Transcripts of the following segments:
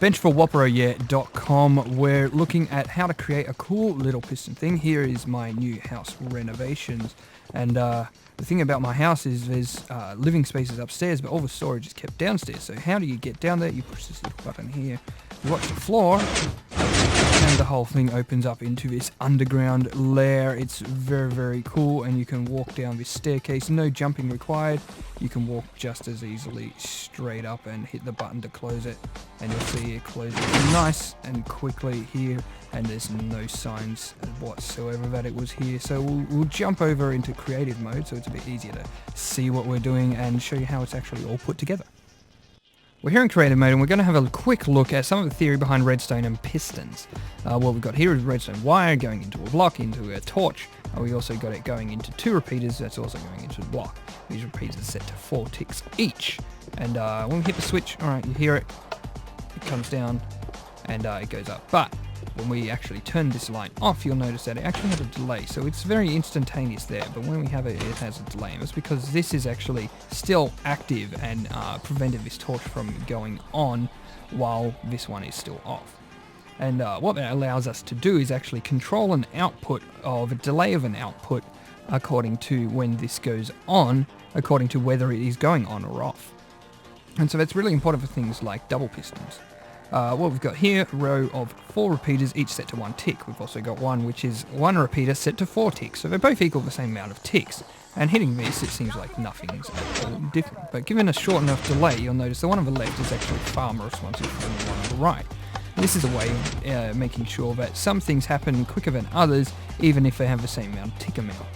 benchforwhopperoyet.com. We're looking at how to create a cool little piston thing. Here is my new house renovations, and the thing about my house is there's living spaces upstairs, but all the storage is kept downstairs. So how do you get down there? You push this little button here, you watch the floor, and the whole thing opens up into this underground lair. It's very, very cool, and you can walk down this staircase. No jumping required. You can walk just as easily straight up and hit the button to close it, and you'll see it closes nice and quickly here, and there's no signs whatsoever that it was here. So we'll jump over into creative mode so it's a bit easier to see what we're doing and show you how it's actually all put together. We're here in creative mode, and we're going to have a quick look at some of the theory behind redstone and pistons. What we've got here is redstone wire going into a block, into a torch. We also got it going into 2 repeaters, that's also going into the block. These repeaters are set to 4 ticks each. And when we hit the switch, alright, you hear it, it comes down, and it goes up. But when we actually turn this line off, you'll notice that it actually has a delay. So it's very instantaneous there, but when we have it, it has a delay. And it's because this is actually still active and prevented this torch from going on while this one is still off. And what that allows us to do is actually control an output of a delay of an output according to when this goes on, according to whether it is going on or off. And so that's really important for things like double pistons. What we've got here, a row of 4 repeaters, each set to 1 tick. We've also got one which is 1 repeater set to 4 ticks, so they both equal the same amount of ticks. And hitting this, it seems like nothing's at all different. But given a short enough delay, you'll notice the one on the left is actually far more responsive than the one on the right. This is a way of making sure that some things happen quicker than others, even if they have the same amount of tick amount.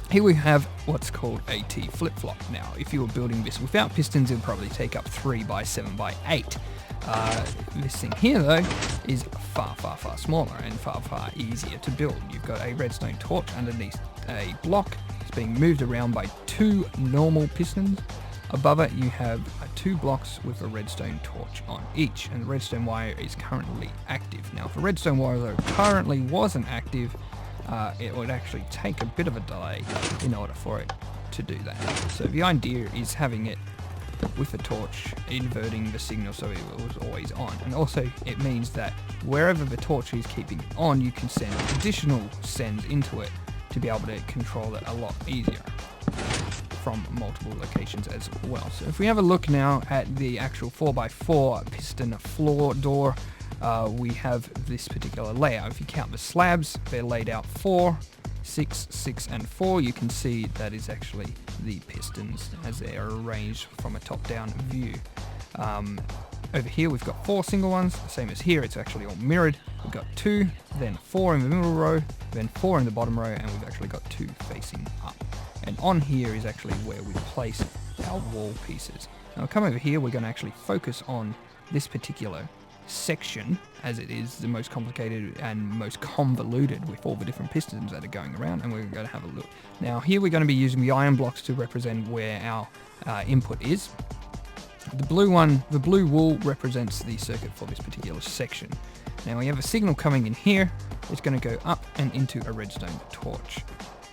Here we have what's called a T flip-flop. Now, if you were building this without pistons, it would probably take up 3 by 7 by 8. This thing here, though, is far, far, far smaller and far, far easier to build. You've got a redstone torch underneath a block. It's being moved around by 2 normal pistons. Above it, you have 2 blocks with a redstone torch on each, and the redstone wire is currently active. Now, if a redstone wire, though, currently wasn't active, it would actually take a bit of a delay in order for it to do that. So the idea is having it with a torch, inverting the signal so it was always on. And also it means that wherever the torch is keeping on, you can send additional sends into it to be able to control it a lot easier from multiple locations as well. So if we have a look now at the actual 4x4 piston floor door, we have this particular layout. If you count the slabs, they're laid out 4, 6, 6 and 4. You can see that is actually the pistons as they are arranged from a top-down view. Over here we've got 4 single ones, same as here, it's actually all mirrored. We've got 2, then 4 in the middle row, then 4 in the bottom row, and we've actually got 2 facing up. And on here is actually where we place our wall pieces. Now come over here, we're going to actually focus on this particular section, as it is the most complicated and most convoluted with all the different pistons that are going around, and we're going to have a look. Now here we're going to be using the iron blocks to represent where our input is. The blue one, the blue wool, represents the circuit for this particular section. Now we have a signal coming in here. It's going to go up and into a redstone torch.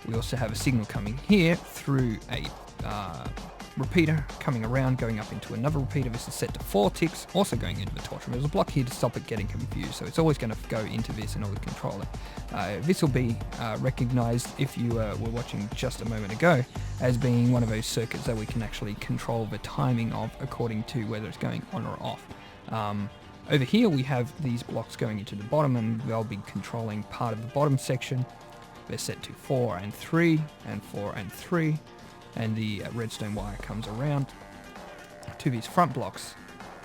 We also have a signal coming here through a repeater, coming around, going up into another repeater. This is set to 4 ticks, also going into the torch. And there's a block here to stop it getting confused, so it's always going to go into this in order to control it. This will be recognized, if you were watching just a moment ago, as being one of those circuits that we can actually control the timing of according to whether it's going on or off. Over here we have these blocks going into the bottom, and they'll be controlling part of the bottom section. They're set to 4 and 3 and 4 and 3, and the redstone wire comes around to these front blocks,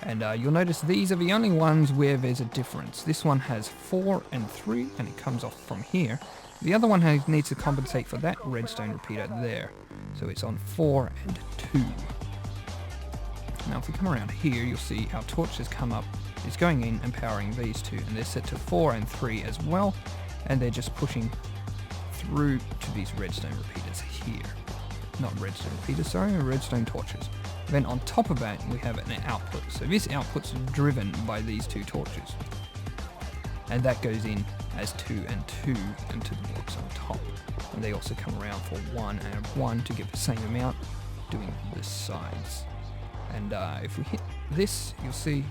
and you'll notice these are the only ones where there's a difference. This one has 4 and 3 and it comes off from here. The other one needs to compensate for that redstone repeater there, so it's on 4 and 2. Now if we come around here, you'll see our torch has come up, it's going in and powering these 2, and they're set to 4 and 3 as well, and they're just pushing through to these redstone repeaters here. Not redstone repeaters, sorry, redstone torches. Then on top of that, we have an output. So this output's driven by these 2 torches. And that goes in as 2 and 2 into the blocks on top. And they also come around for 1 and 1 to get the same amount, doing the sides. And if we hit this, you'll see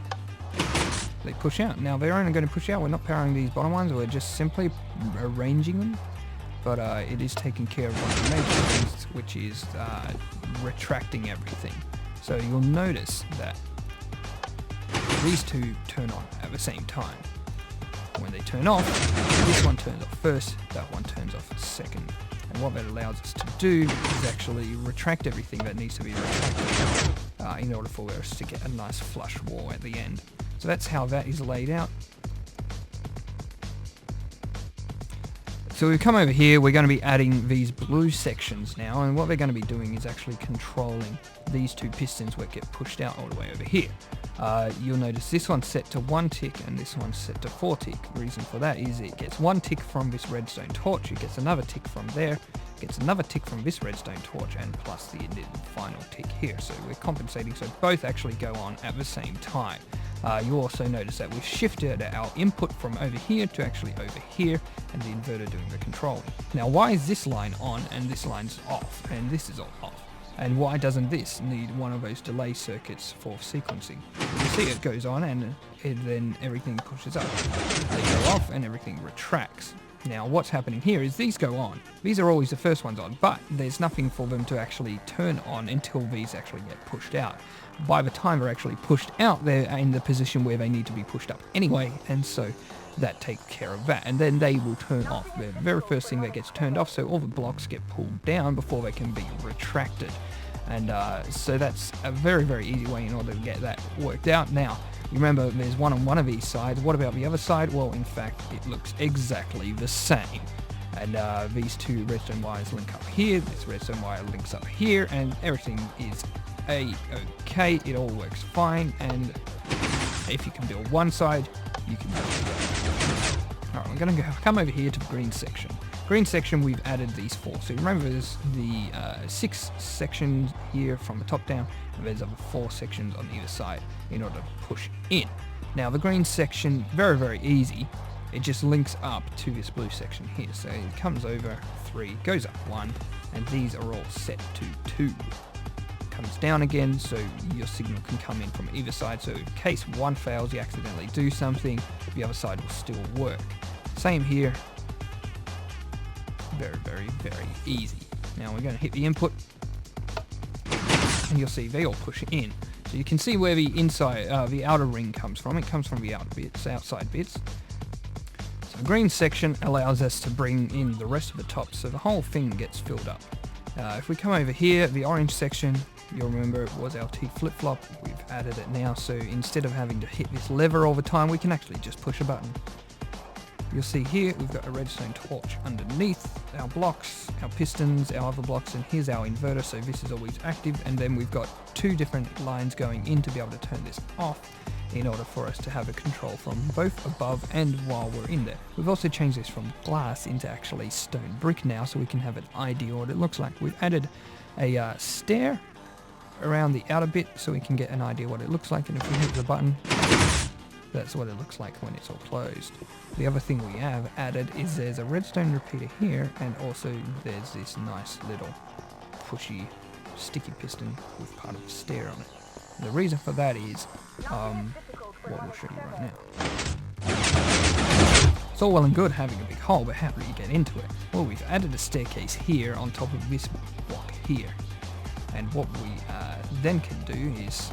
they push out. Now they're only going to push out. We're not powering these bottom ones. We're just simply arranging them. But it is taking care of one of the major things, which is retracting everything. So you'll notice that these two turn on at the same time. When they turn off, this one turns off first, that one turns off second. And what that allows us to do is actually retract everything that needs to be retracted in order for us to get a nice flush wall at the end. So that's how that is laid out. So we come over here, we're going to be adding these blue sections now, and what they're going to be doing is actually controlling these two pistons that get pushed out all the way over here. You'll notice this one's set to 1 tick and this one's set to 4 tick. The reason for that is it gets 1 tick from this redstone torch, it gets another tick from there, gets another tick from this redstone torch, and plus the final tick here. So we're compensating so both actually go on at the same time. You also notice that we've shifted our input from over here to actually over here, and the inverter doing the controlling. Now why is this line on and this line's off and this is all off? And why doesn't this need one of those delay circuits for sequencing? You see it goes on and then everything pushes up. They go off and everything retracts. Now what's happening here is these go on. These are always the first ones on, but there's nothing for them to actually turn on until these actually get pushed out. By the time they're actually pushed out, they're in the position where they need to be pushed up anyway, and so that takes care of that. And then they will turn off. The very first thing that gets turned off, so all the blocks get pulled down before they can be retracted. And so that's a very, very easy way in order to get that worked out. Now, remember, there's one on one of these sides. What about the other side? Well, in fact, it looks exactly the same. And these two redstone wires link up here, this redstone wire links up here, and everything is A-okay. It all works fine, and if you can build one side, you can build the other. Alright, we're going to come over here to the green section. Green section, we've added these 4. So remember, there's the 6 sections here from the top down, and there's other 4 sections on either side in order to push in. Now the green section, very, very easy. It just links up to this blue section here. So it comes over 3, goes up 1, and these are all set to 2. Comes down again, so your signal can come in from either side. So in case one fails, you accidentally do something, the other side will still work. Same here. Very, very, very easy. Now we're going to hit the input, and you'll see they all push in. So you can see where the inside, the outer ring comes from. It comes from the outer bits, outside bits. So the green section allows us to bring in the rest of the top, so the whole thing gets filled up. If we come over here, the orange section, you'll remember it was our T flip-flop. We've added it now, so instead of having to hit this lever all the time, we can actually just push a button. You'll see here we've got a redstone torch underneath our blocks, our pistons, our other blocks, and here's our inverter, so this is always active, and then we've got 2 different lines going in to be able to turn this off in order for us to have a control from both above and while we're in there. We've also changed this from glass into actually stone brick now, so we can have an idea what it looks like. We've added a stair around the outer bit so we can get an idea what it looks like, and if we hit the button, that's what it looks like when it's all closed. The other thing we have added is there's a redstone repeater here, and also there's this nice little pushy sticky piston with part of the stair on it. The reason for that is what we'll show you right now. It's all well and good having a big hole, but how do you get into it? Well, we've added a staircase here on top of this block here, and what we then can do is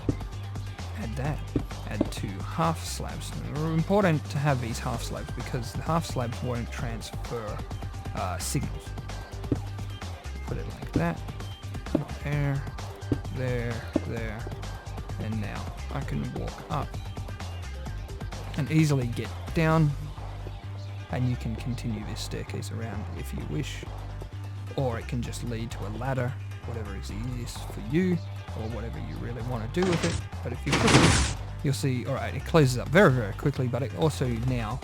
add 2 half slabs. It's important to have these half slabs because the half slabs won't transfer signals. Put it like that. There, and now I can walk up and easily get down, and you can continue this staircase around if you wish, or it can just lead to a ladder, whatever is easiest for you, or whatever you really want to do with it. But if you push it, you'll see, alright, it closes up very, very quickly, but it also now,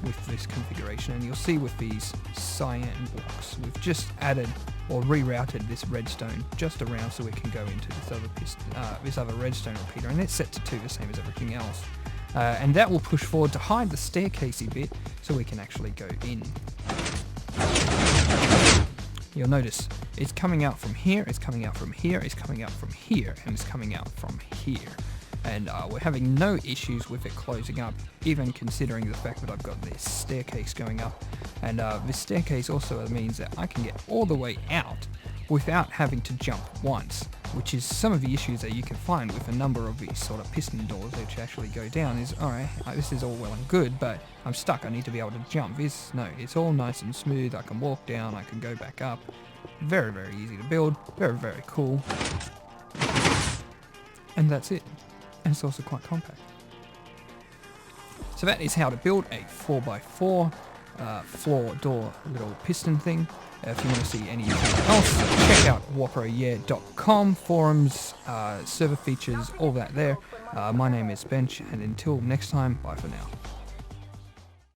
with this configuration, and you'll see with these cyan blocks, we've just added or rerouted this redstone just around so we can go into this other redstone repeater, and it's set to 2, the same as everything else. And that will push forward to hide the staircasey bit so we can actually go in. You'll notice it's coming out from here, it's coming out from here, it's coming out from here, and it's coming out from here. and we're having no issues with it closing up, even considering the fact that I've got this staircase going up. And this staircase also means that I can get all the way out without having to jump once, which is some of the issues that you can find with a number of these sort of piston doors which actually go down. Is alright, this is all well and good, but I'm stuck, I need to be able to jump. No, it's all nice and smooth, I can walk down, I can go back up. Very, very easy to build, very, very cool. And that's it. And it's also quite compact. So that is how to build a 4x4 floor door little piston thing. If you want to see anything else, check out whopperyeah.com, forums, server features, all that there. My name is Bench, and until next time, bye for now.